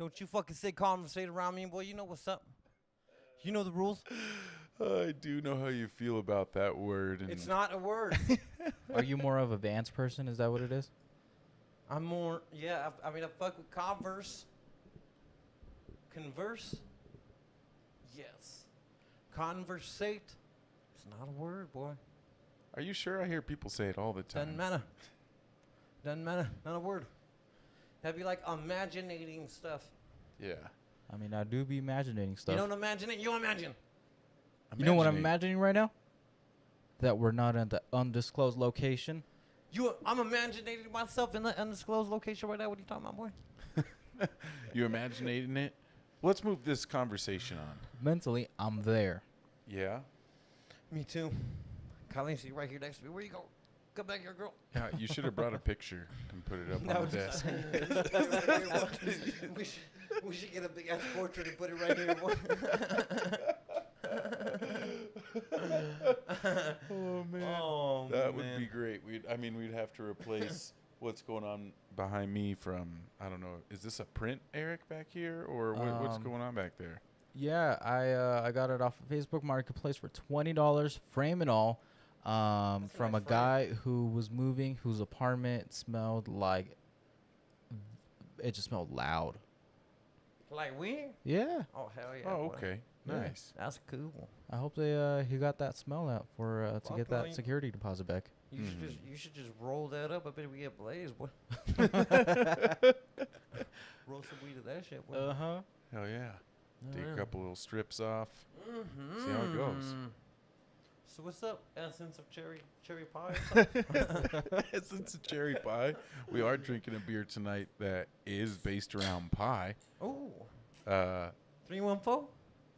Don't you fucking say conversate around me, boy. You know what's up. You know the rules. I do know how you feel about that word. And It's not a word. Are you more of a Vans person? Is that what it is? I'm more, yeah, I mean, I fuck with Converse. Converse? Yes. Conversate? It's not a word, boy. Are you sure? I hear people say it all the time. Doesn't matter. Doesn't matter. Not a word. That'd be like imaginating stuff. Yeah. I mean, I do be imagining stuff. You don't imagine it, you imagine. You know what I'm imagining right now? That we're not at the undisclosed location. I'm imagining myself in the undisclosed location right now. What are you talking about, boy? You imaginating it? Let's move this conversation on. Mentally, I'm there. Yeah? Me too. Colleen, see right here next to me. Where you go? Come back here, girl. Yeah, you should have brought a picture and put it up on the desk. we should get a big ass portrait and put it right here, boy. Oh man, Oh, that man. would be great. We'd have to replace what's going on behind me from, I don't know, is this a print, Eric, back here, or what's going on back there? Yeah, I got it off of Facebook Marketplace for $20, frame and all, from a guy who was moving, whose apartment smelled like, it just smelled loud. Like we? Yeah. Oh, hell yeah. Oh, boy. okay, Yeah. nice. That's cool. I hope he got that smell out for to Fuck, get that Colleen. security deposit back. You should just roll that up. I bet we get blaze, boy. Roll some weed to that shit, boy. Uh-huh. Hell yeah. Take Yeah. a couple little strips off. Mm-hmm. See how it goes. So what's up? Essence of cherry pie? Or something? Essence of cherry pie. We are drinking a beer tonight that is based around pie. Ooh. 314?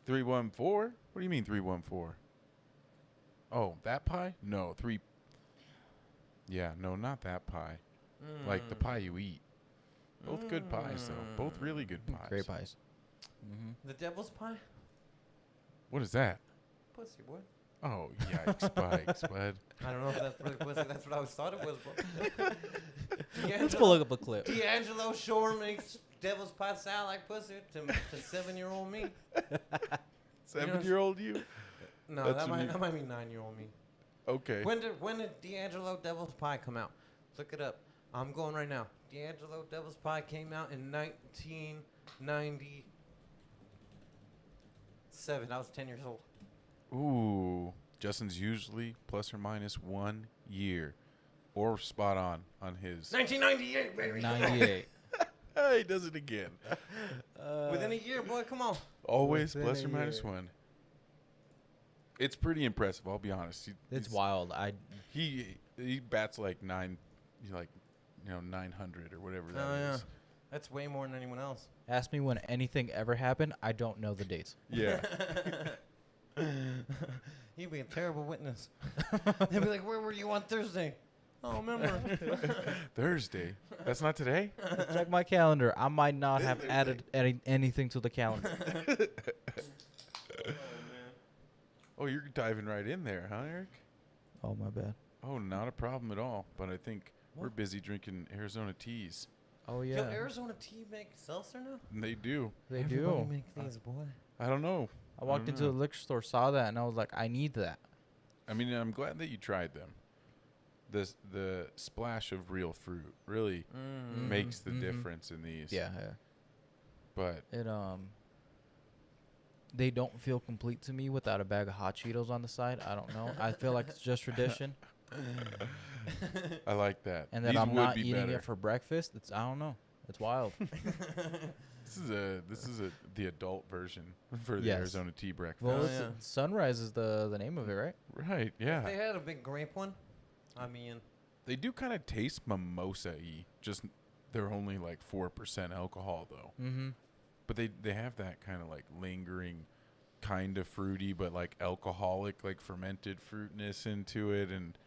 314? What do you mean 314? Oh, that pie? No, Yeah, no, not that pie. Like the pie you eat. Both good pies, though. Both really good pies. Great pies. Mm-hmm. The devil's pie? What is that? Pussy, boy. Oh, yikes, spikes, bud. I don't know if that's really pussy. That's what I always thought it was, bro. Let's go look up a clip. D'Angelo sure makes devil's pie sound like pussy to 7-year-old me. 7-year-old you? No, That's that might be 9-year-old me. Okay. When did D'Angelo Devil's Pie come out? Look it up. I'm going right now. D'Angelo Devil's Pie came out in 1997. I was 10 years old. Ooh. Justin's usually plus or minus 1 year. Or spot on his. 1998, baby. 98. He does it again. Within a year, boy. Come on. Always Within plus a or minus year. 1. It's pretty impressive, I'll be honest. It's wild. He bats like 900 or whatever that is. Oh, yeah. That's way more than anyone else. Ask me when anything ever happened. I don't know the dates. Yeah. You'd be a terrible witness. They'd be like, where were you on Thursday? Oh, remember. Thursday. That's not today? Check my calendar. I might not have added anything to the calendar. Oh, you're diving right in there, huh, Eric? Oh, my bad. Oh, not a problem at all. But I think we're busy drinking Arizona teas. Oh, yeah. Yo, Arizona Tea make seltzer now? And they do. They Everybody do. make these, boy. I don't know. I walked into a liquor store, saw that, and I was like, I need that. I mean, I'm glad that you tried them. The splash of real fruit really makes the difference in these. Yeah. But It they don't feel complete to me without a bag of hot Cheetos on the side. I don't know. I feel like it's just tradition, I like that. and that These I'm would not be eating better. it for breakfast. It's I don't know. It's wild. This is the adult version for the Yes. Arizona tea breakfast. Well, Oh, it's yeah. Sunrise is the name of it, right? Right, yeah. If they had a big grape one, I mean, They do kind of taste mimosa-y. Just they're only like 4% alcohol though. Mm-hmm. But they have that kind of like lingering, kind of fruity, but like alcoholic, like fermented fruitness into it. And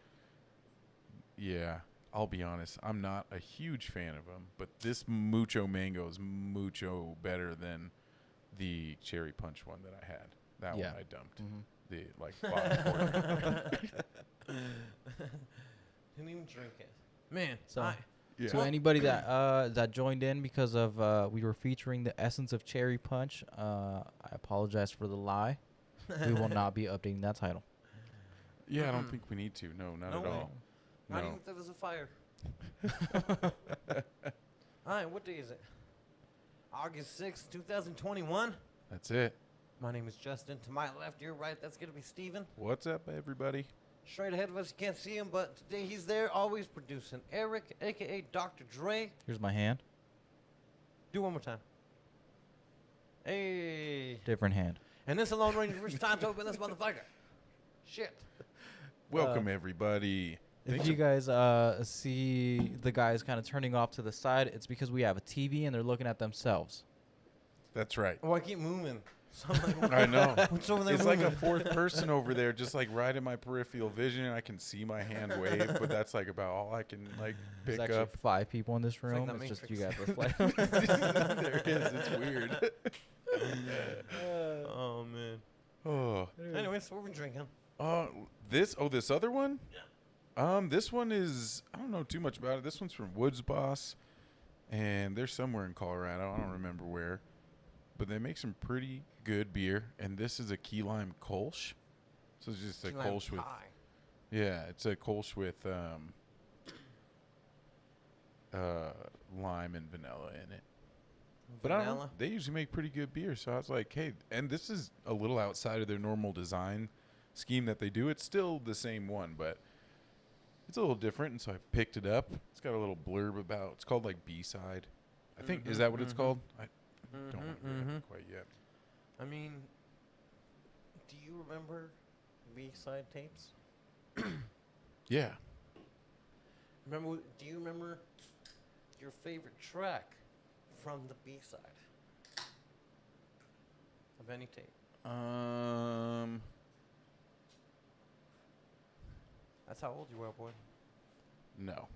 yeah, I'll be honest, I'm not a huge fan of them. But this Mucho Mango is mucho better than the cherry punch one that I had. That Yeah. one I dumped. Mm-hmm. The like bottom quarter. didn't even drink it. Man, So- Yeah. So anybody that joined in because of we were featuring the essence of cherry punch, I apologize for the lie. We will not be updating that title. Yeah, I don't think we need to. No, not No at way. all. Not No. even if there was a fire. All right, what day is it? August 6th, 2021. That's it. My name is Justin. To my left, your right, that's going to be Steven. What's up, everybody? Straight ahead of us, you can't see him, but today he's there, always producing. Eric, a.k.a. Dr. Dre. Here's my hand. Do one more time. Hey. Different hand. And this Alone Ranger first time to open this motherfucker. Shit. Welcome, everybody. If you guys see the guys kind of turning off to the side, it's because we have a TV and they're looking at themselves. That's right. Oh, I keep moving. So I'm like, I know. what's over there It's like a moving? fourth person over there, just like right in my peripheral vision. I can see my hand wave, but that's like about all I can like There's pick actually up. 5 people in this like room. the It's just you Matrix. guys reflect. There it is. It's weird. Oh, man. Oh. Anyways, what are we drinking? This other one? Yeah. This one is, I don't know too much about it. This one's from Woods Boss, and they're somewhere in Colorado. I don't remember where, but they make some pretty good beer. And this is a key lime Kolsch. So it's just a Key lime Kolsch with, pie. yeah, it's a Kolsch with lime and vanilla in it. But I don't know, Vanilla? they usually make pretty good beer. So I was like, hey, and this is a little outside of their normal design scheme that they do. It's still the same one, but it's a little different. And so I picked it up. It's got a little blurb about, it's called like B-side. I think, is that what it's called? I don't remember it quite yet. I mean, do you remember B-side tapes? Yeah. Do you remember your favorite track from the B-side of any tape? That's how old you are, boy. No.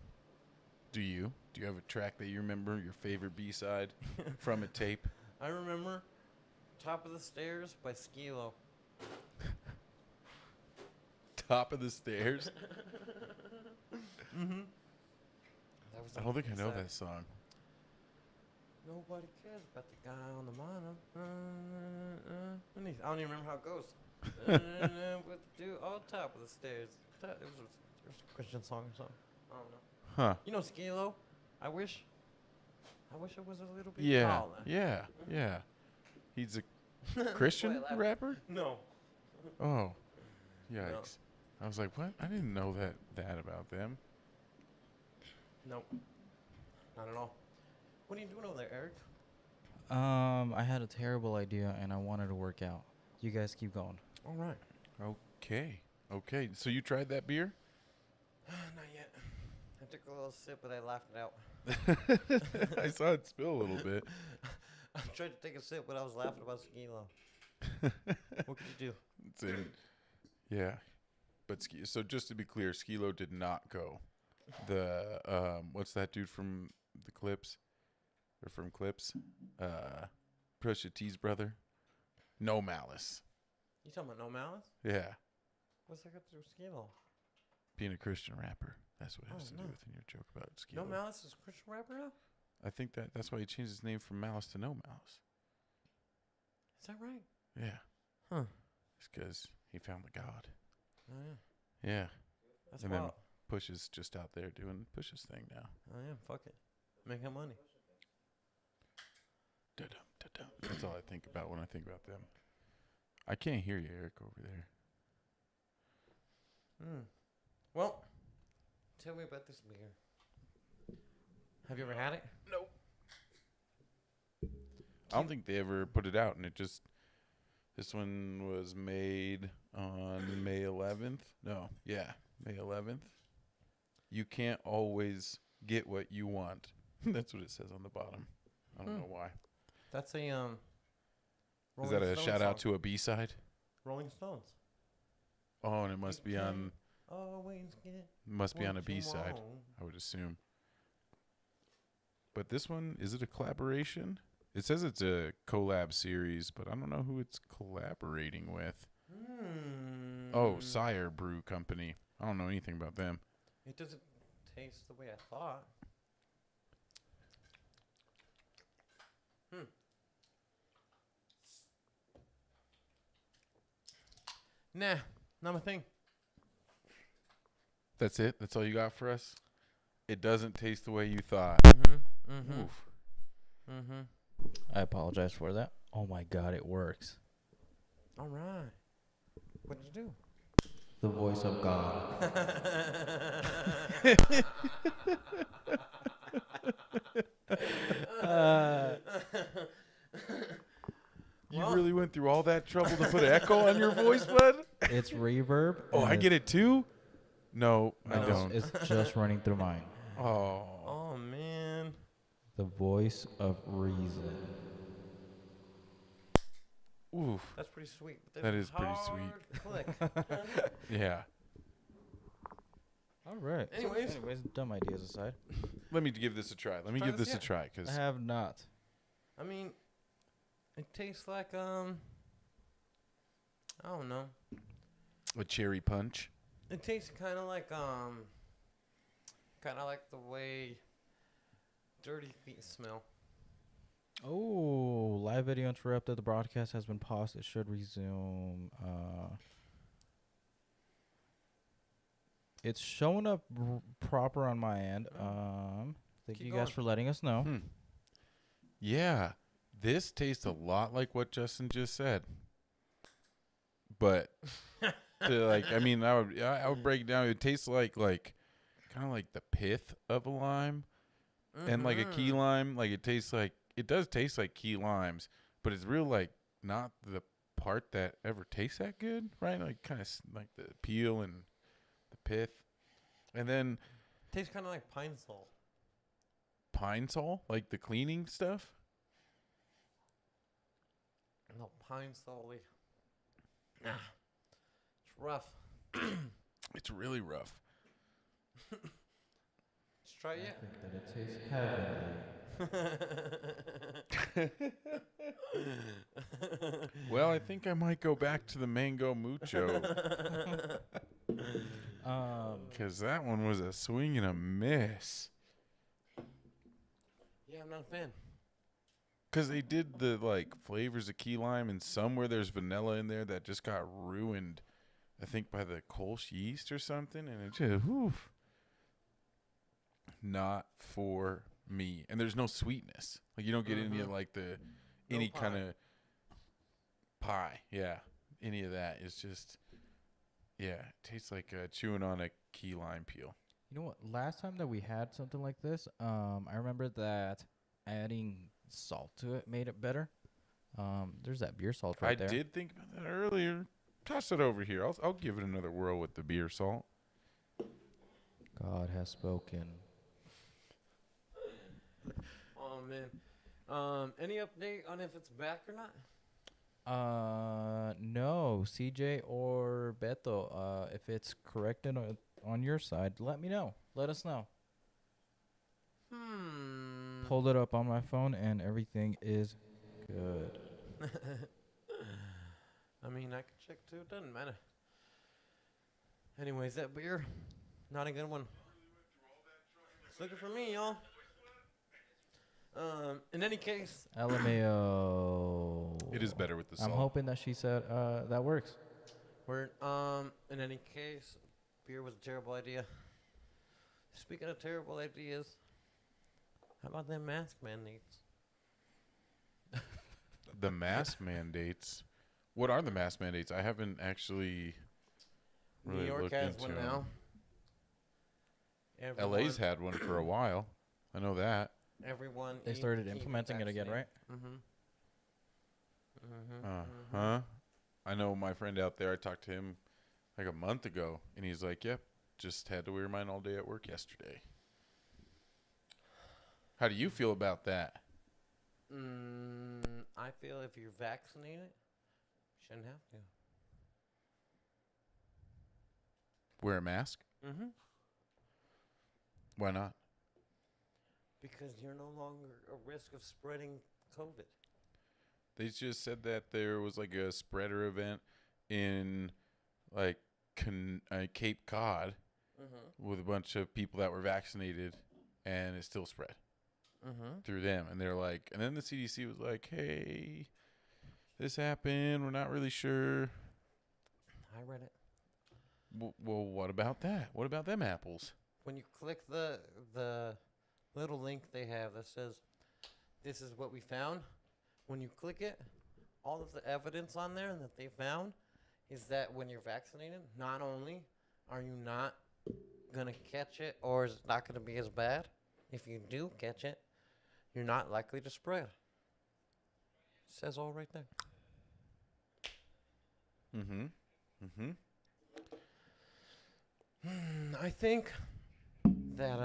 Do you? Do you have a track that you remember, your favorite B-side from a tape? I remember Top of the Stairs by Skilo. Top of the Stairs? Mm-hmm. I don't think I know that song. Nobody cares about the guy on the bottom. I don't even remember how it goes. What to do? Oh, Top of the Stairs. It was a Christian song or something. I don't know. Huh. You know Skilo? I wish it was a little bit Yeah. taller. Yeah. Yeah. He's a Christian Boy, I laugh. rapper? No. Oh. Yikes. I was like, what? I didn't know that about them. Nope. Not at all. What are you doing over there, Eric? I had a terrible idea and I wanted to work out. You guys keep going. All right. Okay. So you tried that beer? Not yet. I took a little sip, but I laughed it out. I saw it spill a little bit. I tried to take a sip, but I was laughing about Skilo. What could you do? It's in, yeah. But so just to be clear, Skilo did not go. The what's that dude from the Clips? Or from Clips? Pusha T's brother? No Malice. You talking about No Malice? Yeah. What's that got to do with Skilo? Being a Christian rapper. That's what it has to do no. with in your joke about Skilo. No Malice is a Christian rapper now? I think that's why he changed his name from Malice to No Malice. Is that right? Yeah. Huh. It's because he found the God. Oh, yeah. Yeah. That's And wild. then Push is just out there doing Push's thing now. Oh, yeah. Fuck it. Making money. Da-dum, da-dum. That's all I think about when I think about them. I can't hear you, Eric, over there. Well, tell me about this beer. Have you ever had it? Nope. I don't think they ever put it out, and this one was made on May 11th. No, yeah, May 11th. You can't always get what you want. That's what it says on the bottom. I don't know why. That's a Is Rolling that a Stones shout out song. to a B-side? Rolling Stones? Oh, and it must be on Always get a what you B-side, want. I would assume. But this one, is it a collaboration? It says it's a collab series, but I don't know who it's collaborating with. Oh, Sire Brew Company. I don't know anything about them. It doesn't taste the way I thought. Nah, not my thing. That's it? That's all you got for us? It doesn't taste the way you thought. Oof. I apologize for that. Oh my god, it works. All right. What did you do? The voice of God. You really went through all that trouble to put echo on your voice, bud? It's reverb. Oh, I get it too? No, I don't. It's just running through mine. Oh. Oh, man. The voice of reason. Oof. That's pretty sweet. But That there's is a pretty hard sweet. click. Yeah. All right. Anyways. Dumb ideas aside. Let me give this a try. Let me Try give this this a yet? try. I Cause have not. I mean, it tastes like, I don't know. a cherry punch. It tastes kind of like the way dirty feet smell. Oh, live video interrupted. The broadcast has been paused. It should resume. It's showing up proper on my end. Thank Keep you guys going. for letting us know. Yeah. This tastes a lot like what Justin just said. But I would break it down. It tastes like kind of like the pith of a lime and like a key lime. Like it does taste like key limes, but it's real like not the part that ever tastes that good, right? Like kind of like the peel and the pith. And then Tastes kind of like pine sol. pine sol, like the cleaning stuff. No, pine sol. Nah. It's rough. It's really rough. Let's try it. I think that it tastes heavenly. Well, I think I might go back to the mango mucho because that one was a swing and a miss. Yeah, I'm not a fan. Because they did the like flavors of key lime, and somewhere there's vanilla in there that just got ruined, I think by the Kolsch yeast or something, and it just not for me. And there's no sweetness. Like you don't get any of like any kind of pie. Yeah, any of that. It's just it tastes like chewing on a key lime peel. You know what? Last time that we had something like this, I remember that adding salt to it made it better. There's that beer salt right there. I did think about that earlier. Toss it over here. I'll give it another whirl with the beer salt. God has spoken. Oh man. Any update on if it's back or not? No, CJ or Beto. If it's corrected on your side, let me know. Let us know. Pulled it up on my phone and everything is good. I mean, I can check too. It doesn't matter. Anyways, that beer, not a good one. It's looking for me, y'all. In any case, LMAO. It is better with the salt. I'm hoping that she said that works. in any case, beer was a terrible idea. Speaking of terrible ideas, how about them mask mandates? The mask mandates. What are the mask mandates? I haven't actually really New York looked has into one them. now. LA's had one for a while. I know that. Everyone. They started implementing it again, right? Huh? I know my friend out there. I talked to him like a month ago, and he's like, "Yep, just had to wear mine all day at work yesterday." How do you feel about that? I feel if you're vaccinated, you shouldn't have to. Wear a mask? Why not? Because you're no longer a risk of spreading COVID. They just said that there was like a spreader event in like Cape Cod with a bunch of people that were vaccinated, and it still spread. through them. And they're like, and then the CDC was like, hey, this happened. We're not really sure. I read it. Well, what about that? What about them apples? When you click the little link they have that says, this is what we found, when you click it, all of the evidence on there that they found is that when you're vaccinated, not only are you not going to catch it or is it not going to be as bad, if you do catch it, you're not likely to spread. It says all right there. I think that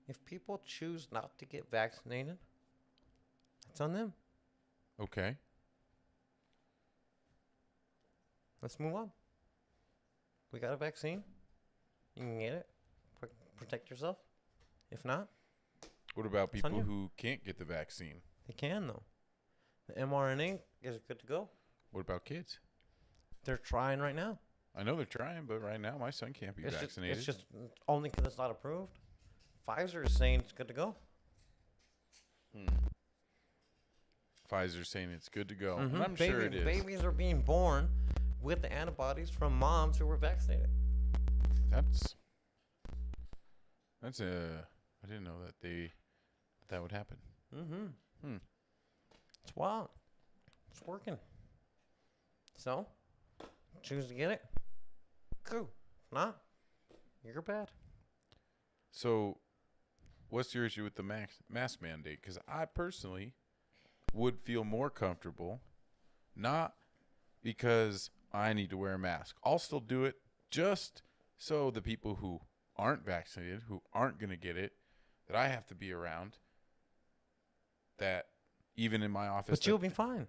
if people choose not to get vaccinated, it's on them. Okay. Let's move on. We got a vaccine. You can get it. Protect yourself. If not, What about It's on people you. who can't get the vaccine? they can though. The mRNA is good to go. What about kids? They're trying right now. I know they're trying, but right now my son can't be vaccinated. It's just only because it's not approved. Pfizer is saying it's good to go. Pfizer's saying it's good to go. Mhm. And I'm sure it is. Babies are being born with the antibodies from moms who were vaccinated. That's I didn't know that would happen. It's wild. It's working. So, choose to get it. Cool. If not, you're bad. So, what's your issue with the mask mandate? Because I personally would feel more comfortable, not because I need to wear a mask. I'll still do it just so the people who aren't vaccinated, who aren't going to get it, that I have to be around, that even in my office. But you'll be fine.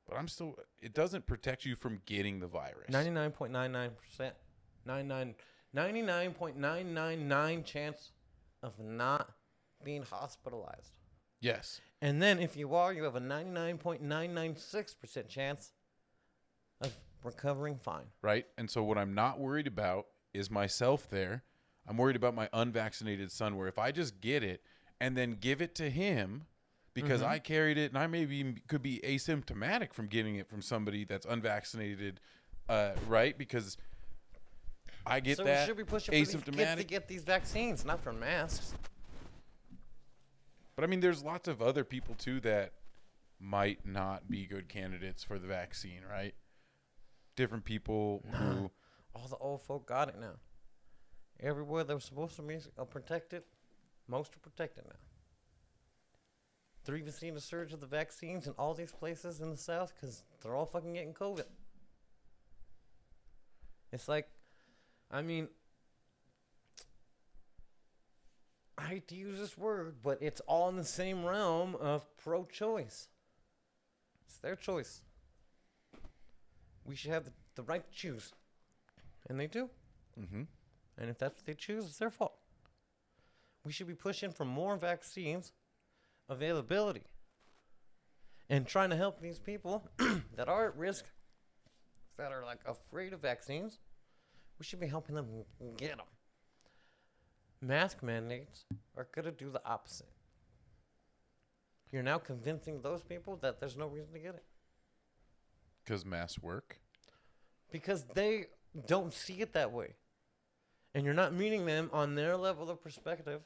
But I'm still, it doesn't protect you from getting the virus. 99.99%. 99.999 chance of not being hospitalized. Yes. And then if you are, you have a 99.996% chance of recovering fine. Right? And so what I'm not worried about is myself there. I'm worried about my unvaccinated son, where if I just get it and then give it to him because I carried it and I maybe could be asymptomatic from getting it from somebody that's unvaccinated, right? Because I get so that we should be pushing for these kids to asymptomatic. get these vaccines, not for masks. But I mean, there's lots of other people too that might not be good candidates for the vaccine, right? Different people who. All the old folk got it now. Everywhere that was supposed to be protected, most are protected now. They're even seeing a surge of the vaccines in all these places in the South because they're all fucking getting COVID. It's like, I mean, I hate to use this word, but it's all in the same realm of pro-choice. It's their choice. We should have the right to choose. And they do. Mm-hmm. And if that's what they choose, it's their fault. We should be pushing for more vaccines availability and trying to help these people that are at risk, that are like afraid of vaccines. We should be helping them get them. Mask mandates are going to do the opposite. You're now convincing those people that there's no reason to get it. Because masks work? Because they don't see it that way. And you're not meeting them on their level of perspective.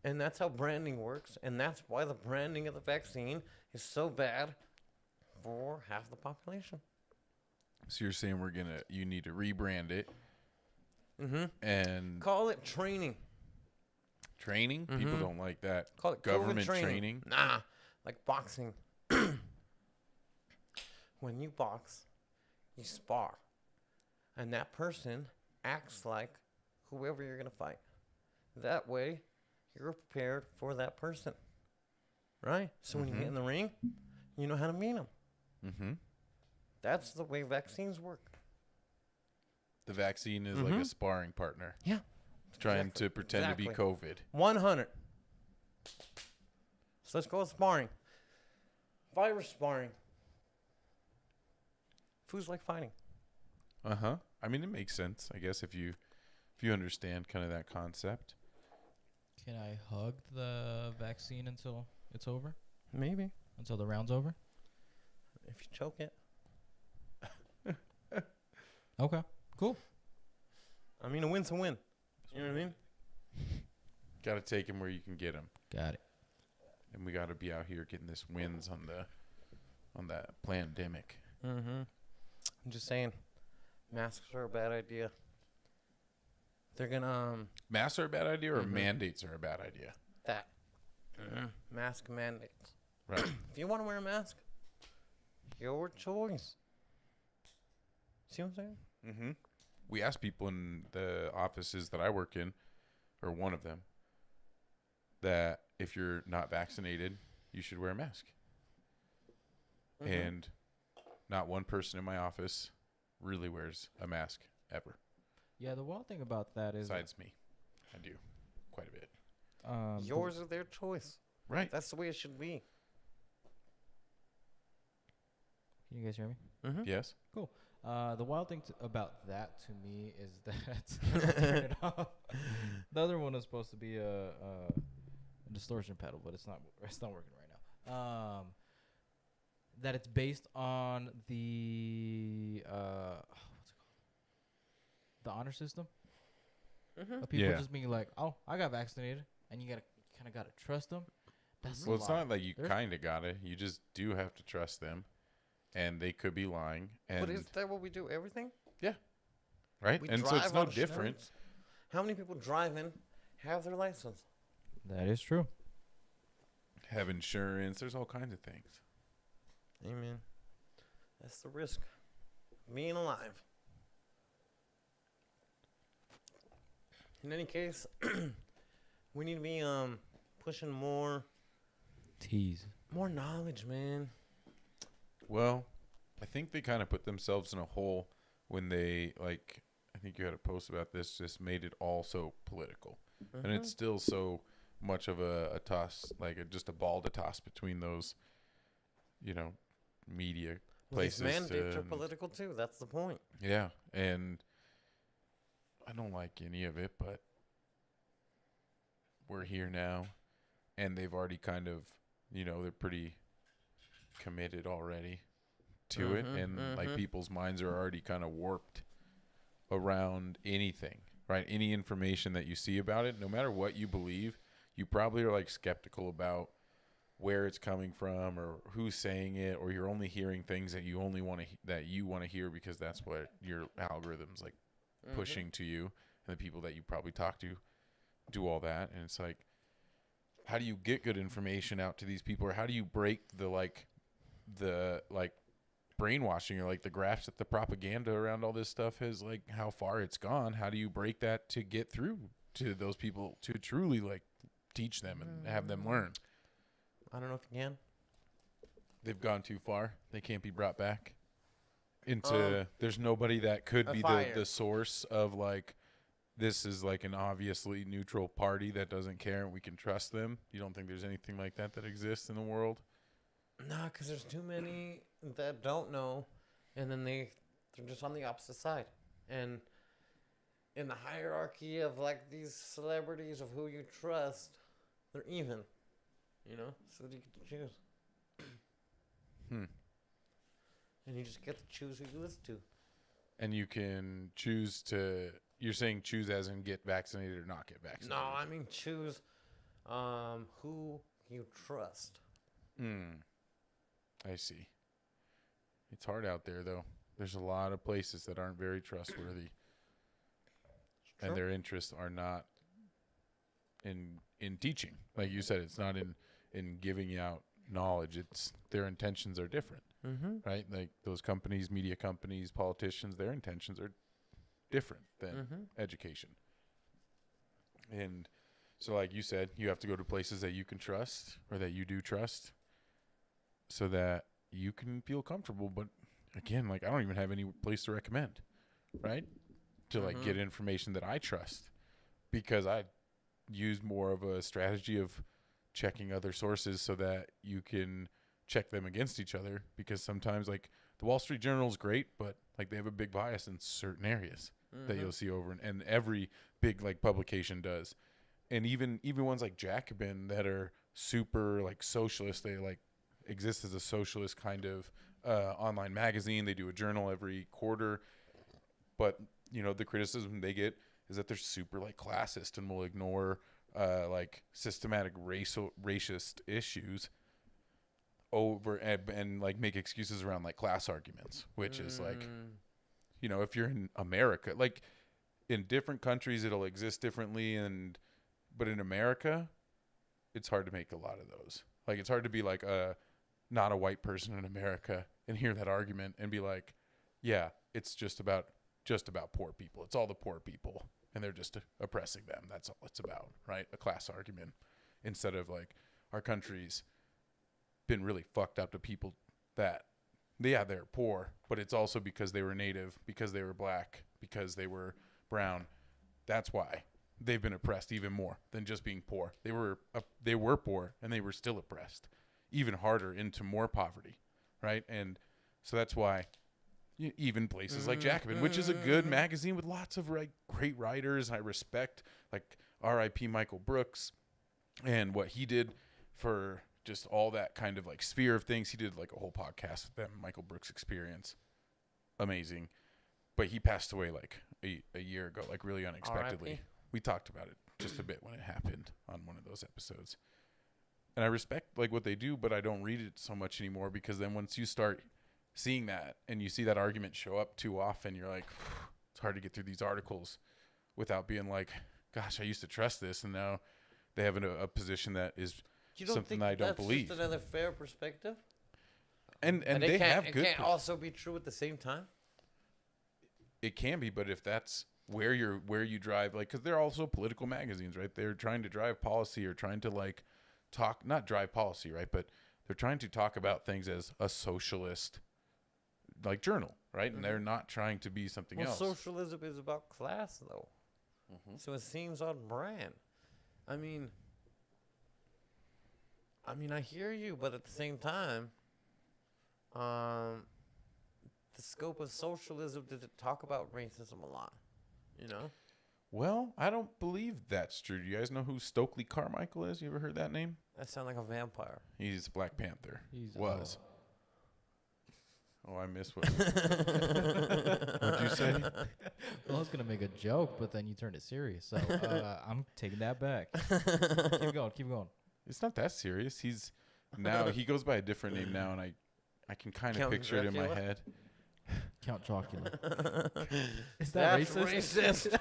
And that's how branding works. And that's why the branding of the vaccine is so bad for half the population. So you're saying you need to rebrand it. Mm-hmm. And Call it training. training? People don't like that. Call it Government COVID training? Nah, like boxing. When you box, you spar. And that person acts like whoever you're going to fight. That way, you're prepared for that person. Right? So when you get in the ring, you know how to meet them. Mm-hmm. That's the way vaccines work. The vaccine is like a sparring partner. Yeah. Trying to pretend to be COVID. 100. So let's go with sparring. Virus sparring. Foods like fighting. Uh-huh. I mean, it makes sense, I guess, if you understand kind of that concept. Can I hug the vaccine until it's over? Maybe. Until the round's over? If you choke it. Okay. Cool. I mean, a win's a win. You know what I mean? Got to take him where you can get him. Got it. And we got to be out here getting this wins on that pandemic. Mm-hmm. I'm just saying, masks are a bad idea. They're gonna Masks are a bad idea, or Mhm. mandates are a bad idea. that mask mandates. Right. If you want to wear a mask, your choice. See what I'm saying? Mm-hmm. We asked people in the offices that I work in, or one of them, that if you're not vaccinated, you should wear a mask. Mhm. And not one person in my office really wears a mask ever. Yeah, the wild thing about that is Besides me. I do quite a bit. Yours is their choice. Right. That's the way it should be. Can you guys hear me? Mm-hmm. Yes. The wild thing about that to me is that turn it off. The other one is supposed to be a distortion pedal, but it's not working right now. That it's based on the what's it called? The honor system. Mm-hmm. Of people Yeah. just being like, "Oh, I got vaccinated," and you kind of gotta trust them. That's Well, a it's lie. not like you There's- kind of got it. You just do have to trust them. And they could be lying. And But is that what we do? Everything? right? We And so it's drive no on different. insurance. How many people driving have their license? That is true. Have insurance. There's all kinds of things. Amen. That's the risk. Being alive. In any case, we need to be pushing more knowledge, man. Well, I think they kind of put themselves in a hole when they, like, I think you had a post about this, just made it all so political. And it's still so much of a toss, like just a ball to toss between those, media Well, these places. mandates are and- political too. That's the point. Yeah, and I don't like any of it, but we're here now, and they've already kind of, they're pretty committed already to it, and like people's minds are already kind of warped around anything, right? Any information that you see about it, no matter what you believe, you probably are like skeptical about where it's coming from or who's saying it, or you're only hearing things that you only want to hear because that's what your algorithm's like pushing to you, and the people that you probably talk to do all that. And it's like, how do you get good information out to these people, or how do you break the brainwashing, or like the graphs that the propaganda around all this stuff has, like how far it's gone? How do you break that to get through to those people to truly like teach them and have them learn? I don't know if you can. They've gone too far. They can't be brought back into there's nobody that could a be fire. the source of like, this is like an obviously neutral party that doesn't care and we can trust them. You don't think there's anything like that exists in the world? Nah, because there's too many that don't know, and then they're just on the opposite side. And in the hierarchy of like these celebrities of who you trust, they're even. So you get to choose. And you just get to choose who you listen to. And you can choose to, you're saying choose as in get vaccinated or not get vaccinated? No, I mean choose who you trust. I see. It's hard out there, though. There's a lot of places that aren't very trustworthy, and their interests are not in teaching. Like you said, it's not in giving out knowledge. It's their intentions are different, right? Like those companies, media companies, politicians, their intentions are different than education. And so, like you said, you have to go to places that you can trust, or that you do trust, so that you can feel comfortable. But again, like I don't even have any place to recommend, right? To like get information that I trust, because I use more of a strategy of checking other sources so that you can check them against each other, because sometimes like the Wall Street Journal is great, but like they have a big bias in certain areas that you'll see over, and every big like publication does. and even ones like Jacobin that are super like socialist, they like exist as a socialist kind of online magazine. They do a journal every quarter, but the criticism they get is that they're super like classist and will ignore like systematic racist issues over and like make excuses around like class arguments, which is like, if you're in America, like in different countries it'll exist differently, but in America it's hard to make a lot of those. Like it's hard to be like not a white person in America and hear that argument and be like, yeah, it's just about poor people. It's all the poor people and they're just oppressing them. That's all it's about, right? A class argument, instead of like our country's been really fucked up to people that, yeah, they're poor, but it's also because they were native, because they were black, because they were brown. That's why they've been oppressed even more than just being poor. They were poor and they were still oppressed, even harder, into more poverty, right? And so that's why even places like Jacobin, which is a good magazine with lots of great writers, I respect, like R.I.P. Michael Brooks and what he did for just all that kind of like sphere of things. He did like a whole podcast with them, Michael Brooks Experience. Amazing. But he passed away like a year ago, like really unexpectedly. R.I.P. We talked about it just a bit when it happened on one of those episodes. And I respect like what they do, but I don't read it so much anymore, because then once you start seeing that and you see that argument show up too often, you're like, it's hard to get through these articles without being like, gosh, I used to trust this, and now they have a position that is something that I don't believe. Just another fair perspective? And they have good. It can't also be true at the same time? It can be, but if that's where you drive, like, because they're also political magazines, right? They're trying to drive policy, or trying to like not drive policy, right? But they're trying to talk about things as a socialist like journal, right? Mm-hmm. And they're not trying to be something else. Socialism is about class, though. Mm-hmm. So it seems on brand. I mean, I hear you, but at the same time, the scope of socialism did talk about racism a lot, Well, I don't believe that's true. Do you guys know who Stokely Carmichael is? You ever heard that name? That sounds like a vampire. He's Black Panther. Oh, I missed what. What'd you say? Well, I was gonna make a joke, but then you turned it serious, so I'm taking that back. Keep going. It's not that serious. He goes by a different name now, and I can kind of picture it in my head. Count Chocula. Is that racist?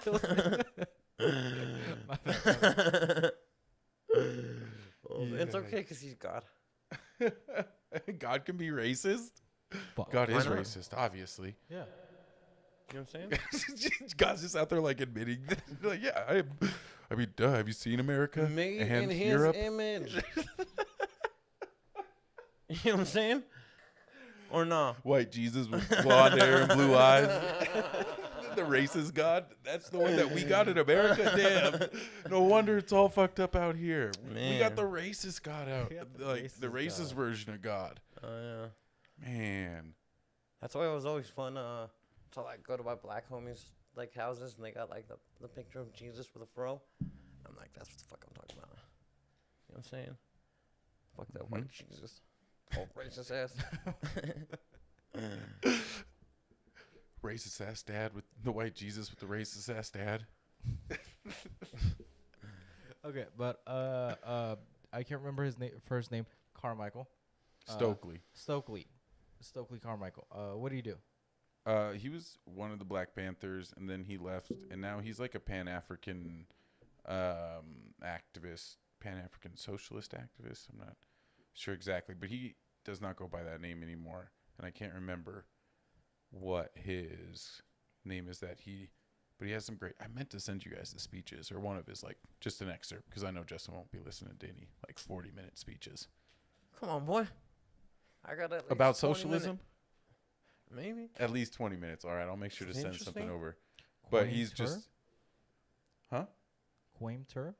My bad. It's okay because he's God. God can be racist? Fuck. God is racist, obviously. Yeah. You know what I'm saying? God's just out there like admitting that. Like, yeah, I mean, duh, have you seen America? Made and in Europe? his image. You know what I'm saying? Or no? White Jesus with blonde hair and blue eyes. The racist God. That's the one that we got in America. Damn. No wonder it's all fucked up out here. Man. We got the racist God out. Like the racist version of God. Oh, yeah. Man. That's why it was always fun to like go to my black homies like houses, and they got like the picture of Jesus with a fro. I'm like, that's what the fuck I'm talking about. You know what I'm saying? Fuck that white Jesus. Oh, racist ass. Racist ass dad with the white Jesus with the racist ass dad. Okay, but I can't remember his first name. Carmichael. Stokely Carmichael. What do you do? He was one of the Black Panthers, and then he left, and now he's like a Pan-African activist, Pan-African socialist activist. I'm not sure exactly, but he does not go by that name anymore, and I can't remember what his name is. But he has some great. I meant to send you guys the speeches, or one of his, like, just an excerpt, because I know Justin won't be listening to any like 40-minute speeches. Come on, boy. I got at least about socialism. Maybe at least 20 minutes. All right, I'll make sure to send something over. But he's just, huh? Kwame Tur?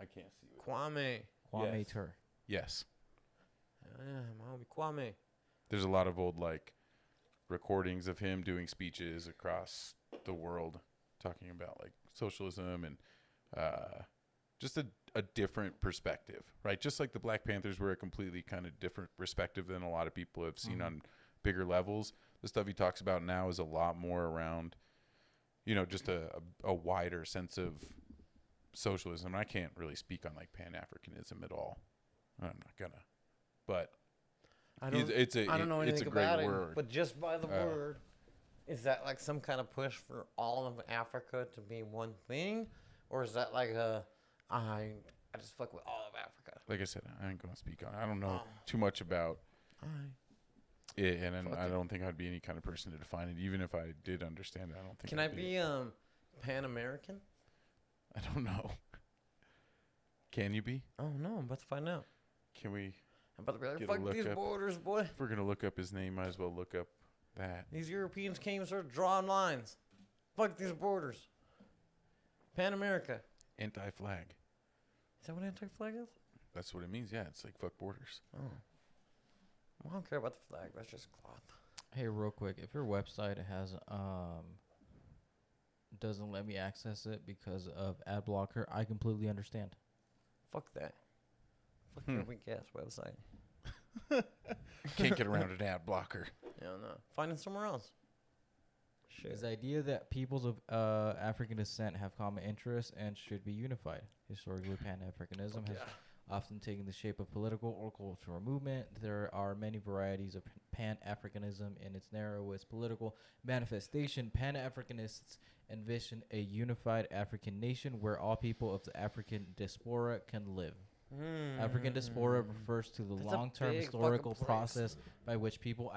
I can't see it. Kwame yes. Tur. Yes. Yeah, my homie Kwame. There's a lot of old like recordings of him doing speeches across the world, talking about like socialism and just a different perspective, right? Just like the Black Panthers were a completely kind of different perspective than a lot of people have seen on bigger levels. The stuff he talks about now is a lot more around, just a wider sense of socialism. I can't really speak on like Pan-Africanism at all. I'm not gonna, but I don't know it's anything a great about it, word. but just by the word, is that like some kind of push for all of Africa to be one thing, or is that like I just fuck with all of Africa? Like I said, I ain't gonna speak on it. I don't know too much about it, and I don't think I'd be any kind of person to define it. Even if I did understand it, I don't think. Can I be Pan American? I don't know. Can you be? Oh no, I'm about to find out. Can we? I'm about to be like, Get a fuck look these up. borders, boy. If we're gonna look up his name, might as well look up that. These Europeans came and started drawing lines. Fuck these borders. Pan America. Anti-flag. Is that what anti-flag is? That's what it means. Yeah, it's like fuck borders. Oh. Well, I don't care about the flag. That's just cloth. Hey, real quick, if your website has doesn't let me access it because of ad blocker, I completely understand. Fuck that. Fuck your weak ass website. Can't get around an ad blocker. Yeah, no. Find it somewhere else. Shit. Is the idea that peoples of African descent have common interests and should be unified. Historically, Pan-Africanism has often taken the shape of political or cultural movement. There are many varieties of Pan-Africanism in its narrowest political manifestation. Pan-Africanists envision a unified African nation where all people of the African diaspora can live. African diaspora refers to the That's a long-term big historical fucking place. process by which people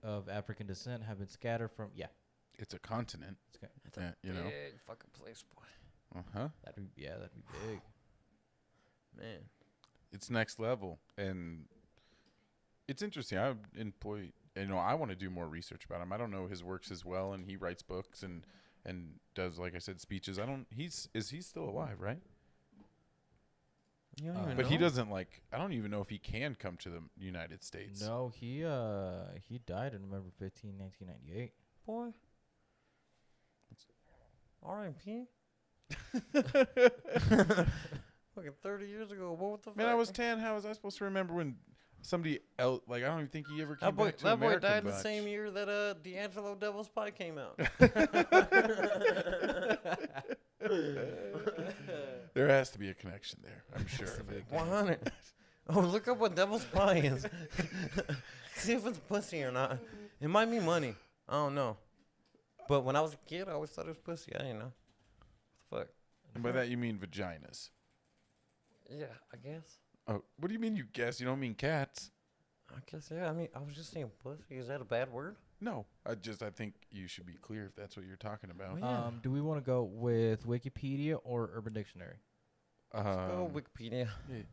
of African descent have been scattered from. Yeah, It's a continent. That's a Yeah, big fucking place, boy. that'd be big. Man. It's next level, and it's interesting. I employ, I want to do more research about him. I don't know his works as well, and he writes books and does, like I said, speeches. Is he still alive, right? You don't even But know? he doesn't I don't even know if he can come to the United States. No, he died on November 15, 1998. Boy. R.I.P. Fucking 30 years ago. What the fuck? Man, I was 10. How was I supposed to remember when somebody else, I don't even think he ever came back to That boy America died the much. same year that D'Angelo Devil's Pie came out. There has to be a connection there, I'm sure of it. 100. Oh, look up what Devil's Pie is. See if it's pussy or not. It might be money. I don't know. But when I was a kid, I always thought it was pussy. I didn't know. What the fuck? And by that you mean vaginas. Yeah, I guess. Oh, what do you mean you guess? You don't mean cats? I guess, yeah. I mean, I was just saying pussy. Is that a bad word? No, I think you should be clear if that's what you're talking about. Well, yeah. Do we want to go with Wikipedia or Urban Dictionary? Let's go Wikipedia.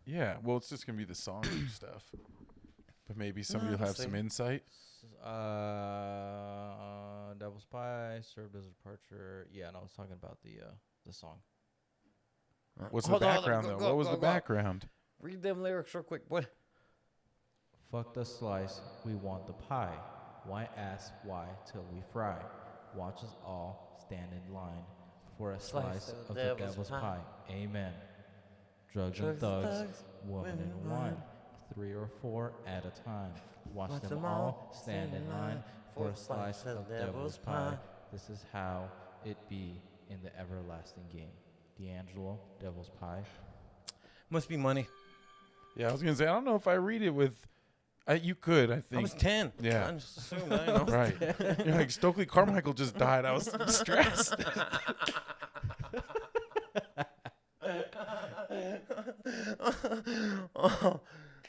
Yeah, well, it's just going to be the song stuff. But maybe somebody will have some insight. Devil's Pie served as a departure. Yeah, no, I was talking about the song. What's Hold the on, background, go, though? go, What was go, the go. background? Read them lyrics real quick, boy. Fuck the slice, we want the pie. Why ask why till we fry? Watch us all stand in line for a slice of the devil's pie. Amen. Drugs and thugs, women and wine. 3 or 4 at a time. Watch them all stand in line for a slice of devil's pie. This is how it be in the everlasting game. D'Angelo, Devil's Pie. Must be money. Yeah, I was going to say, I don't know if I read it with... you could, I I think. was 10. Yeah. I just assumed, I didn't know. Right. You're like, Stokely Carmichael just died. I was stressed.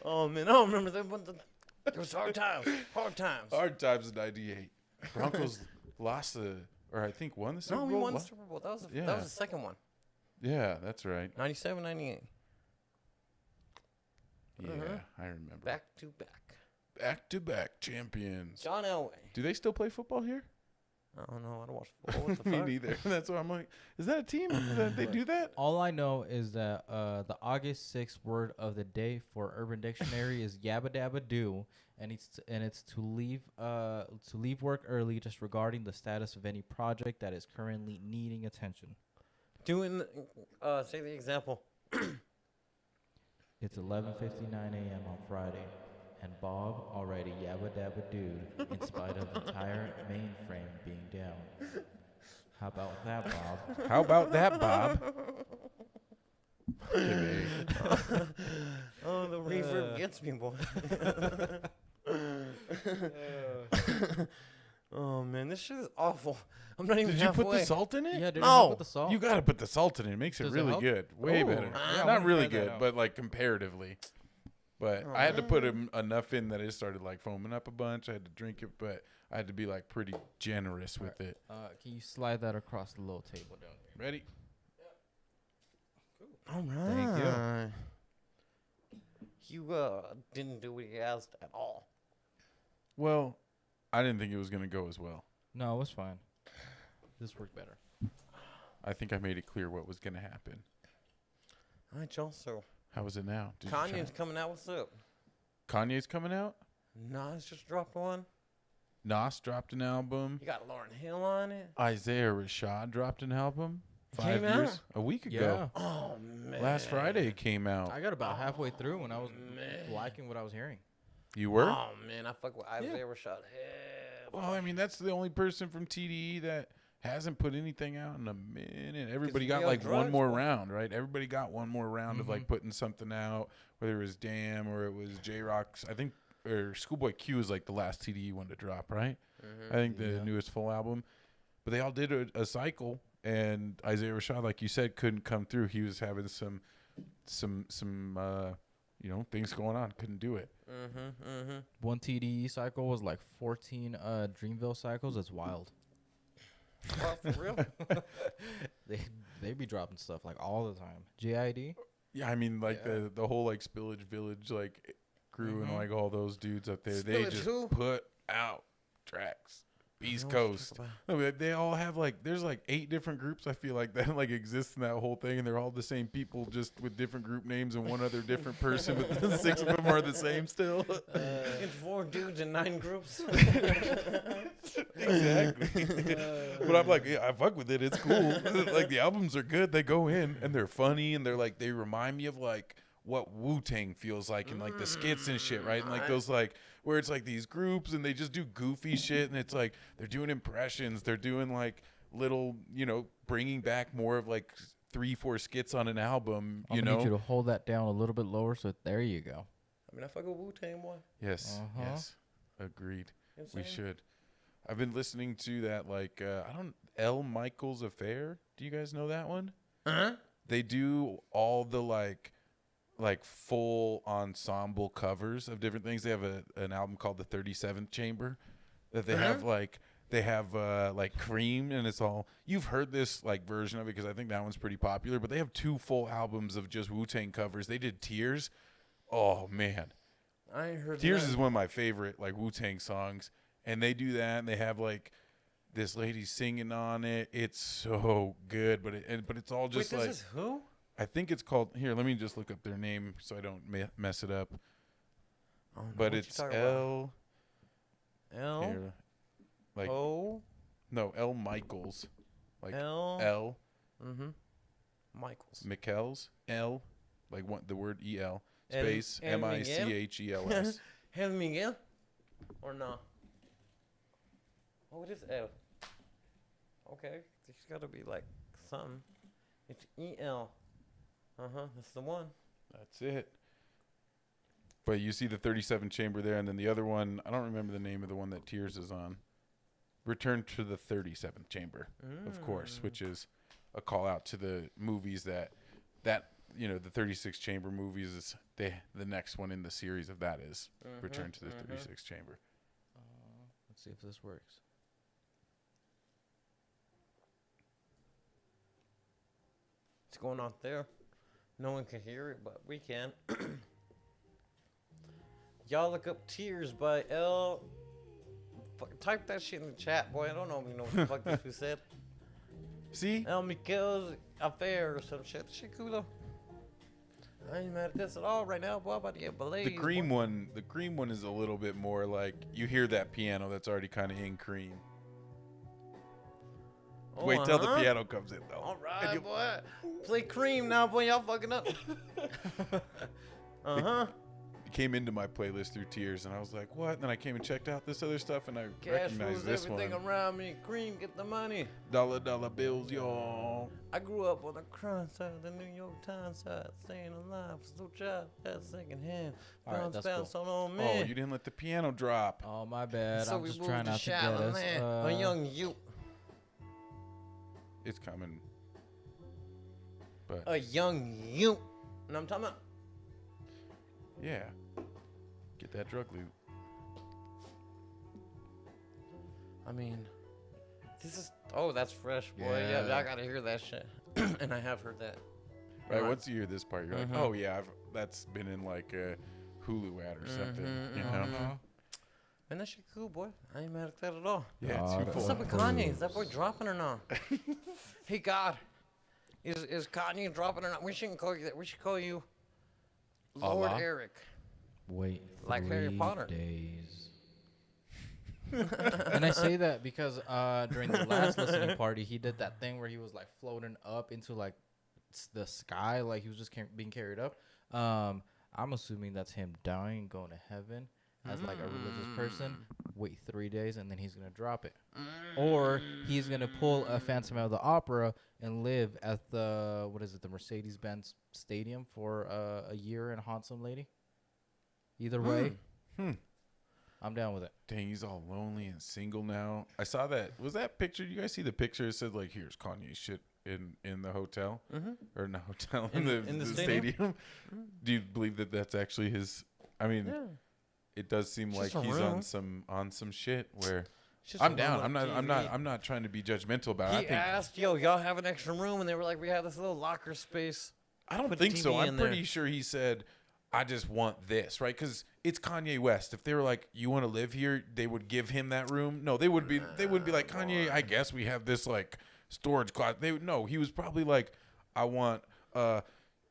Oh, man. I don't remember that one. It was hard times. Hard times. Hard times in 98. Broncos lost or I think won the Super No, Bowl. we won the Super Bowl. That was the second one. Yeah, that's right. 97, 98. Yeah, I remember. Back to back. Back-to-back champions. John Elway. Do they still play football here? I don't know. I don't watch football. What the Me fuck? neither. That's why I'm like, is that a team that they do that? All I know is that the August 6th word of the day for Urban Dictionary is yabba dabba do, and it's to leave work early, disregarding the status of any project that is currently needing attention. Doing, say the example. It's 11:59 a.m. on Friday, and Bob already yabba dabba dude in spite of entire mainframe being down. How about that, Bob? How about that, Bob? Okay, Oh, the reverb gets me, boy. Oh man, this shit is awful. I'm not even Did you halfway. put the salt in it? Yeah, did No. you put the salt? You gotta put the salt in it. It makes it Does it really help? good. Way Ooh. better. Yeah, I Not wanna really try that good, out. but like comparatively. But Oh, I had to put man. enough in that it started like foaming up a bunch. I had to drink it, but I had to be like pretty generous with it. Can you slide that across the little table down here? Ready? All right. Thank you. You didn't do what he asked at all. Well, I didn't think it was gonna go as well. No, it was fine. This worked better. I think I made it clear what was gonna happen. All right, y'all. So How is it now? Did you try Kanye's it? coming out. What's up? Kanye's coming out. Nas just dropped one. Nas dropped an album. You got Lauryn Hill on it. Isaiah Rashad dropped an album. Came 5 years, out? a week ago. Oh man. Last Friday it came out. I got about halfway through when I was man. liking what I was hearing. You were? Oh man, I fuck with Isaiah Rashad. Hell. Well, I mean, that's the only person from TDE that hasn't put anything out in a minute. Everybody he got on like one drugs, more boy. round, right? Everybody got one more round of like putting something out, whether it was Damn or it was J Rock's. I think, or Schoolboy Q is like the last TDE one to drop, right? I think the Yeah. newest full album. But they all did a cycle, and Isaiah Rashad, like you said, couldn't come through. He was having some things going on. Couldn't do it. One TDE cycle was like 14 Dreamville cycles. That's wild. Oh, for real? They be dropping stuff like all the time. JID. Yeah, I mean, like Yeah. the whole like Spillage Village like crew and Mhm. like all those dudes up there, they Spillage just who? put out tracks. East I know what you're Coast. talking No, but they all have like there's like 8 different groups I feel like that like exist in that whole thing, and they're all the same people just with different group names and one other different person, but the 6 of them are the same still. It's 4 dudes in 9 groups. Exactly. But I'm like, yeah, I fuck with it. It's cool. Like the albums are good. They go in and they're funny and they're like they remind me of like what Wu-Tang feels like and like the skits and shit, right? And like those like where it's like these groups and they just do goofy shit and it's like they're doing impressions. They're doing like little, bringing back more of like 3-4 skits on an album, I'm gonna need you to hold that down a little bit lower. So there you go. I mean, I fuck with Wu-Tang, boy. Yes. Uh-huh. Yes. Agreed. You know what I'm We saying? should. I've been listening to that like L. Michaels Affair. Do you guys know that one? Uh-huh. They do all the like full ensemble covers of different things. They have an album called The 37th Chamber that they have like Cream, and it's all, you've heard this like version of it because I think that one's pretty popular, but they have 2 full albums of just Wu-Tang covers. They did Tears. Oh man. I ain't heard Tears that. is one of my favorite like Wu-Tang songs, and they do that, and they have like this lady singing on it. It's so good, but it's all just Wait, like this is who? I think it's called here. Let me just look up their name so I don't mess it up. Oh, no, But what you it's talking about? L here, like O no L Michaels, like L. L Michaels. Michels L, like the word EL El- space El Michels. El Miguel? Or no? Oh, it is L. Okay. It's got to be like something. It's EL. That's the one. That's it. But you see the 37 chamber there, and then the other one, I don't remember the name of the one that Tears is on. Return to the 37th chamber, of course, which is a call out to the movies that the 36 chamber movies is the next one in the series of that is Return to the 36 chamber. Let's see if this works. What's going on there? No one can hear it, but we can. Y'all look up Tears by L. Type that shit in the chat, boy. I don't know if you know what the fuck this who said. See? El Miguel's Affair or some shit. Shit cool though. I ain't mad at this at all right now, boy. I'm about to get Blaze. The cream one is a little bit more like you hear that piano that's already kind of in Cream. Wait till the piano comes in, though. All right, boy. Play Cream now, boy. Y'all fucking up. It came into my playlist through Tears, and I was like, what? And then I came and checked out this other stuff, and I Cash recognized rules this everything one. around me. Cream, get the money. Dollar bills, y'all. I grew up on the crime side of the New York Times side, staying alive, no job, that's second hand. All right, Bounce, that's cool. on me. Oh, you didn't let the piano drop. Oh, my bad. So I'm we just moved trying to not to get us. Chalamet, a young you. It's coming. But A young you. And I'm talking about. yeah, get that drug loot. I mean, this is. Oh, that's fresh, boy. Yeah, Yeah. I gotta hear that shit. And I have heard that. Right, once you hear this part, you're Mhm. like, oh yeah, that's been in like a Hulu ad or something. You know? Man, that shit cool, boy. I ain't mad at that at all. Yeah, it's Oh, twofold. What's up with Kanye? Is that boy dropping or not? Hey, God. Is Kanye dropping or not? We shouldn't call you that. We should call you Lord Allah? Eric. Wait, Like Harry 3 Potter. days. And I say that because during the last listening party, he did that thing where he was like floating up into like the sky, like he was just being carried up. I'm assuming that's him dying, going to heaven as like a religious person. Wait 3 days and then he's gonna drop it, or he's gonna pull a Phantom of the Opera and live at the the Mercedes-Benz Stadium for a year and haunt some lady. Either way, I'm down with it. Dang, he's all lonely and single now. I saw that. Was that picture? You guys see the picture? It said like, "Here's Kanye shit in the hotel, or in the hotel in the stadium." Do you believe that that's actually his? I mean, Yeah. it does seem It's like just a he's room. on some shit where. It's just I'm a down. room with I'm not trying to be judgmental about it. I He think asked, yo, y'all have an extra room? And they were like, we have this little locker space. I don't put think so. TV I'm in pretty there. sure he said, I just want this, right? Because it's Kanye West. If they were like, you want to live here, they would give him that room. No, they wouldn't be like, Kanye, I guess we have this like storage closet. No, he was probably like, I want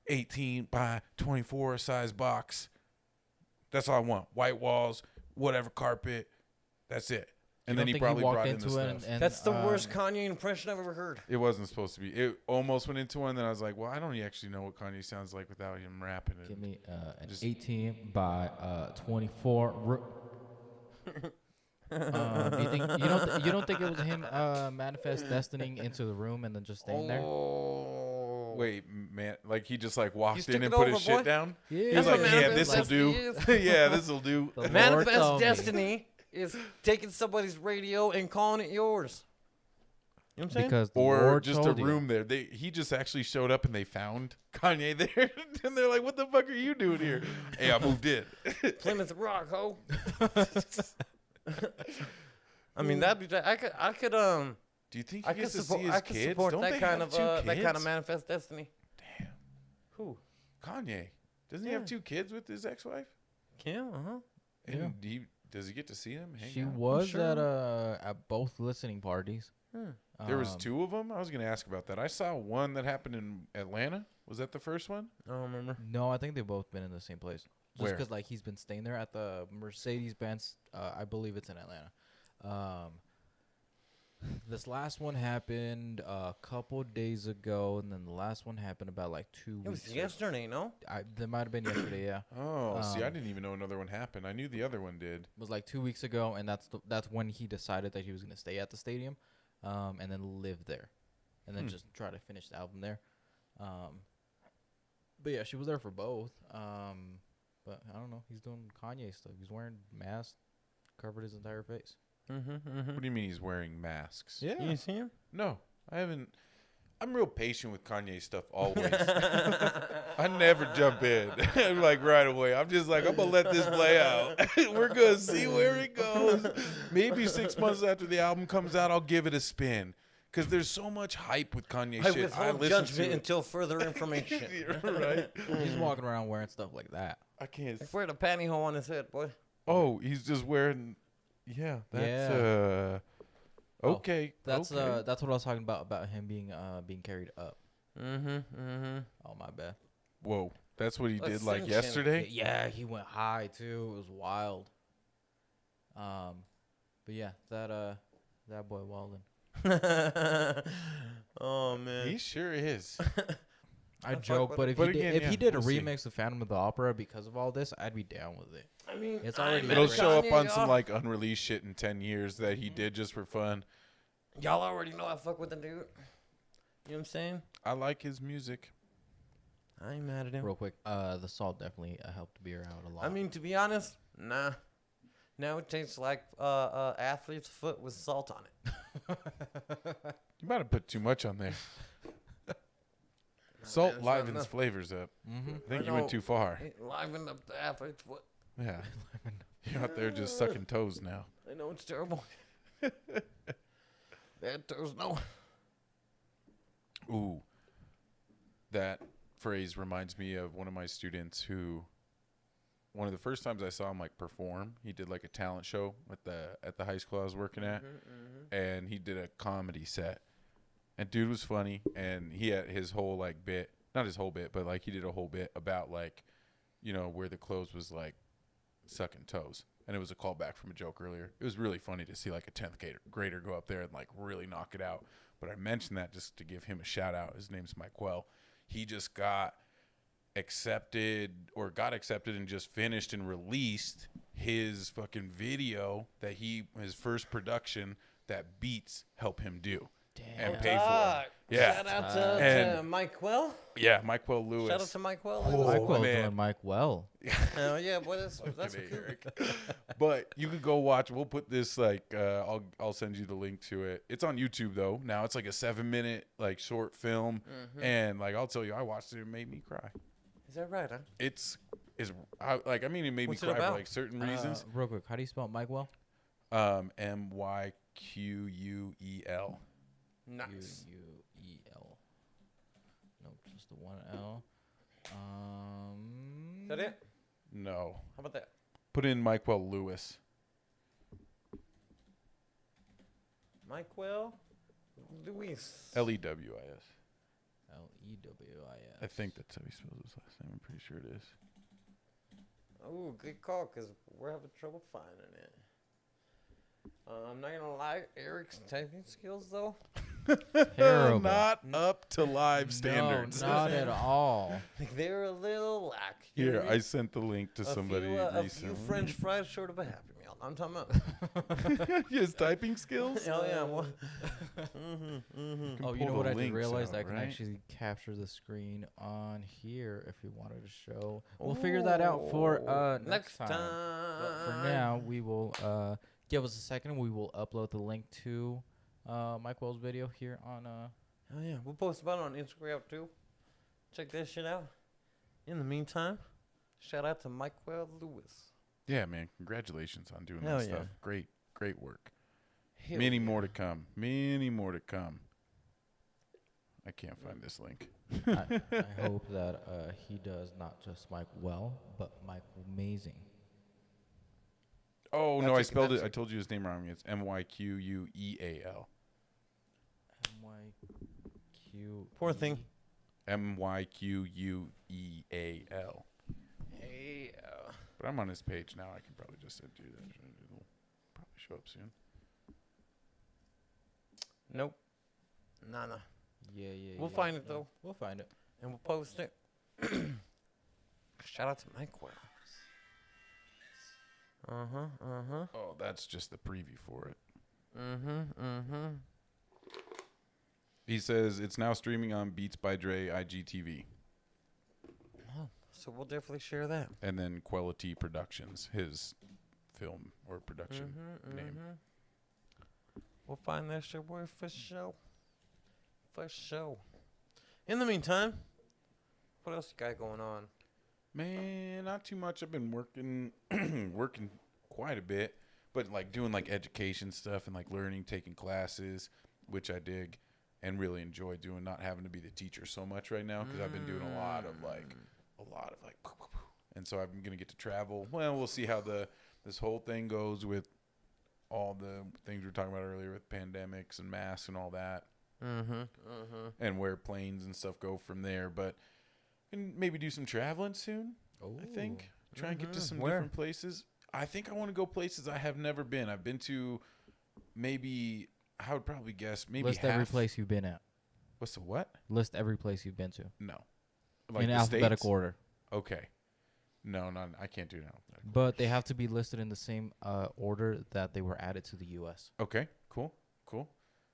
18 by 24 size box. That's all I want. White walls, whatever carpet. That's it. And You then don't he think probably walked brought in the into it stuff. and, That's the worst Kanye impression I've ever heard. It wasn't supposed to be. It almost went into one. Then I was like, well, I don't actually know what Kanye sounds like without him rapping it. Give me an Just- 18 by 24. Do you think you don't think it was him manifest destinying into the room and then just staying there? Oh. Wait, man, like he just like walked took in and it put over, his shit boy. down? Yeah, He was That's like, what yeah, manifest this'll do. destiny Yeah, this'll do. The Lord Manifest told me. destiny is taking somebody's radio and calling it yours. You know what I'm saying? Because the Or Lord just a told you. room there. He just actually showed up and they found Kanye there. And they're like, what the fuck are you doing here? Hey, I moved in. Plymouth Rock, ho. I mean, that'd be. I could Do you think I he could gets to support. see his I could kids? support Don't that they kind have of two that kind of kids? manifest destiny. Damn. Who? Kanye. Doesn't he Yeah. have 2 kids with his ex-wife? Kim? And does he get to see them? Hang She out? was sure. at both listening parties. There was 2 of them? I was going to ask about that. I saw one that happened in Atlanta. Was that the first one? I don't remember. No, I think they've both been in the same place. Just Where? because like he's been staying there at the Mercedes-Benz. I believe it's in Atlanta. This last one happened a couple days ago, and then the last one happened about like 2 It weeks. was yesterday, no? There might have been yesterday. Yeah, Oh, see, I Um, didn't even know another one happened. I knew the other one did. it was like 2 weeks ago, and that's when he decided that he was gonna stay at the stadium, and then live there, and then just try to finish the album there. But yeah, she was there for both. But I don't know. He's doing Kanye stuff. He's wearing mask, covered his entire face. What do you mean he's wearing masks? Yeah. You see him? No, I haven't. I'm real patient with Kanye stuff always. I never jump in like right away. I'm just like, I'm going to let this play out. We're going to see where it goes. Maybe 6 months after the album comes out, I'll give it a spin. Because there's so much hype with Kanye I shit. withhold listen judgment to it. until further information. Right? He's walking around wearing stuff like that. I can't. Like, wear the pantyhose on his head, boy. Oh, he's just wearing. Yeah, that's okay. That's okay. that's what I was talking about him being carried up. Oh my bad. Whoa, that's what he did like Ascension. yesterday. Yeah, he went high too. It was wild. But yeah, that boy Walden. Oh man. He sure is. I fuck joke, with but it. if But he did, again, if yeah, he did a we'll see. remix of Phantom of the Opera because of all this, I'd be down with it. I mean, It's already It'll Kanye, show up on some like unreleased shit in 10 years that he did just for fun. y'all already know I fuck with the dude. You know what I'm saying? I like his music. I ain't mad at him. Real quick, the salt definitely helped beer out a lot. I mean, to be honest, nah. Now it tastes like athlete's foot with salt on it. You might have put too much on there. Nah, Salt man, it's not livens enough. flavors up. Mm-hmm. I think I you went know. too far. It livened up the athlete's foot. Yeah. You're out there just sucking toes now. I know it's terrible. Bad toes, no. Ooh. That phrase reminds me of one of my students who, one of the first times I saw him like perform, he did like a talent show at the high school I was working at, and he did a comedy set. And dude was funny, and he had his whole like bit, not his whole bit, but like he did a whole bit about like, you know, where the clothes was like sucking toes. And it was a callback from a joke earlier. It was really funny to see like a 10th grader go up there and like really knock it out. But I mentioned that just to give him a shout out. His name's Mike Well. He just got accepted and just finished and released his fucking video that his first production that Beats help him do. Damn. And pay for it. Yeah. Shout out Uh, to and- Mike Well. Yeah, Mike Well Lewis. Shout out to Mike Well. Oh, Mike Well man. doing Mike Well. Hell yeah, boy, that's Fucking cool. Eric. But you could go watch. We'll put this like I'll send you the link to it. It's on YouTube though. Now it's like a 7-minute like short film, and like I'll tell you, I watched it. It made me cry. Is that right, huh? It made me What's it cry for about? like certain reasons. Real quick, how do you spell Mike Well? MyQuel. Nice. U-U-E-L. Nope, just the one L. Is that it? No, How about that? put in Mike Well Lewis. Mike Well, Luis. Lewis. Lewis. I think that's how he spells his last name. I'm pretty sure it is. Oh, good call, because we're having trouble finding it. I'm not gonna lie, Eric's typing skills though. Terrible. Not up to live standards. No, not at all. They're a little lack. You know Here, what I I mean? sent the link to somebody a recently. few French fries short of a Happy Meal. I'm talking about. His typing skills? Hell yeah. Well, can Oh, you pull know the what? I just links realized out, I can right? actually capture the screen on here if we wanted to show. We'll figure that out for next time. But for now, we will give us a second. We will upload the link to Mike Well's video here on. Hell yeah. We'll post about it on Instagram too. Check that shit out. In the meantime, shout out to Mike Well Lewis. Yeah, man. Congratulations on doing Hell that yeah. stuff. Great, great work. Hell Many yeah. more to come. Many more to come. I can't find this link. I hope that he does not just Mike Well, but Mike Amazing. Oh, no, Pepsi, I spelled it. Pepsi. I told you his name wrong. It's MyQueal. M-Y-Q. Poor thing. MyQueal. Hey. But I'm on his page now. I can probably just send you that. It'll probably show up soon. Nope. Nah. Yeah. We'll find it, though. We'll find it. And we'll post it. Shout out to Mike Well. Oh, that's just the preview for it. He says it's now streaming on Beats by Dre IGTV. Oh, so we'll definitely share that. And then Quality Productions, his film or production name. We'll find that shit, boy, for sure. For sure. In the meantime, what else you got going on? Man, not too much. I've been working working quite a bit, but like doing like education stuff and like learning, taking classes, which I dig and really enjoy doing, not having to be the teacher so much right now because I've been doing a lot of like and so I'm going to get to travel. Well, we'll see how this whole thing goes with all the things we were talking about earlier with pandemics and masks and all that. And where planes and stuff go from there, but and maybe do some traveling soon. I think try and get to some different places. I think I want to go places I have never been. I've been to maybe I would probably guess maybe List half. every place you've been at. What's the what? List every place you've been to No. in the alphabetical states? order. Okay. No, I can't do it in alphabetical. But they have to be listed in the same order that they were added to the U.S. Okay, cool.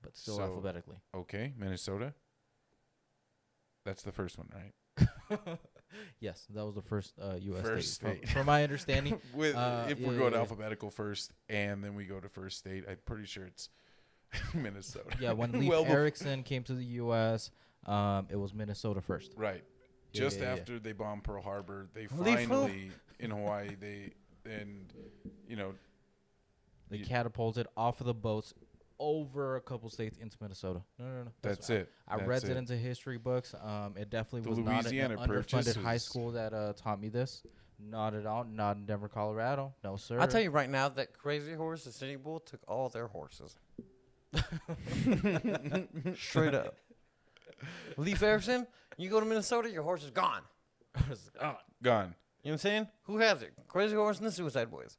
But still So- alphabetically. Okay, Minnesota. That's the first one, right? Yes, that was the first U.S. First state. state. From my understanding. With if we're going yeah. alphabetical first and then we go to first state, I'm pretty sure it's Minnesota. Yeah, when Leif Well bef- Erikson came to the U.S., it was Minnesota first. Right. Yeah, Just yeah, yeah. after they bombed Pearl Harbor, they Leif who? finally in Hawaii They You- catapulted off of the boats over a couple states into Minnesota. No. that's it. I That's read it. it into history books. It definitely The was not an Louisiana underfunded Purchase high was- school that taught me this. Not at all. Not in Denver, Colorado. No, sir. I'll tell you right now that Crazy Horse, the City Bull, took all their horses. Straight up. Leif Erikson, you go to Minnesota, your horse is gone. It's gone. Gone. You know what I'm saying? Who has it? Crazy Horse and the Suicide Boys.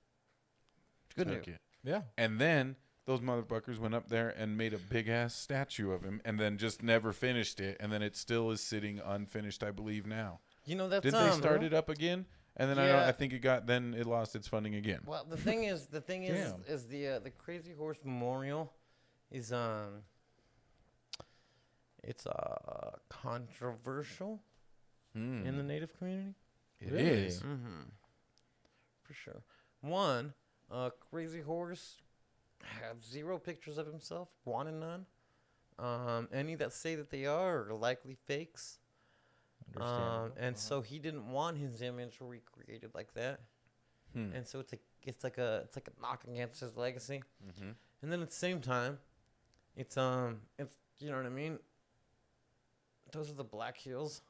Good Took news. it. Yeah. And then those motherfuckers went up there and made a big ass statue of him, and then just never finished it, and then it still is sitting unfinished, I believe now. You know that's Did they start it up again? And then Yeah. I think it lost its funding again. Well, the thing is, Damn. is the Crazy Horse Memorial is it's controversial in the Native community. It Really? is. Mm-hmm. For sure. One, Crazy Horse have zero pictures of himself, one and none. Any that say that they are likely fakes. Understandable. And so he didn't want his image recreated like that. Hmm. And so it's like a knock against his legacy. Mm-hmm. And then at the same time, it's you know what I mean? Those are the Black Hills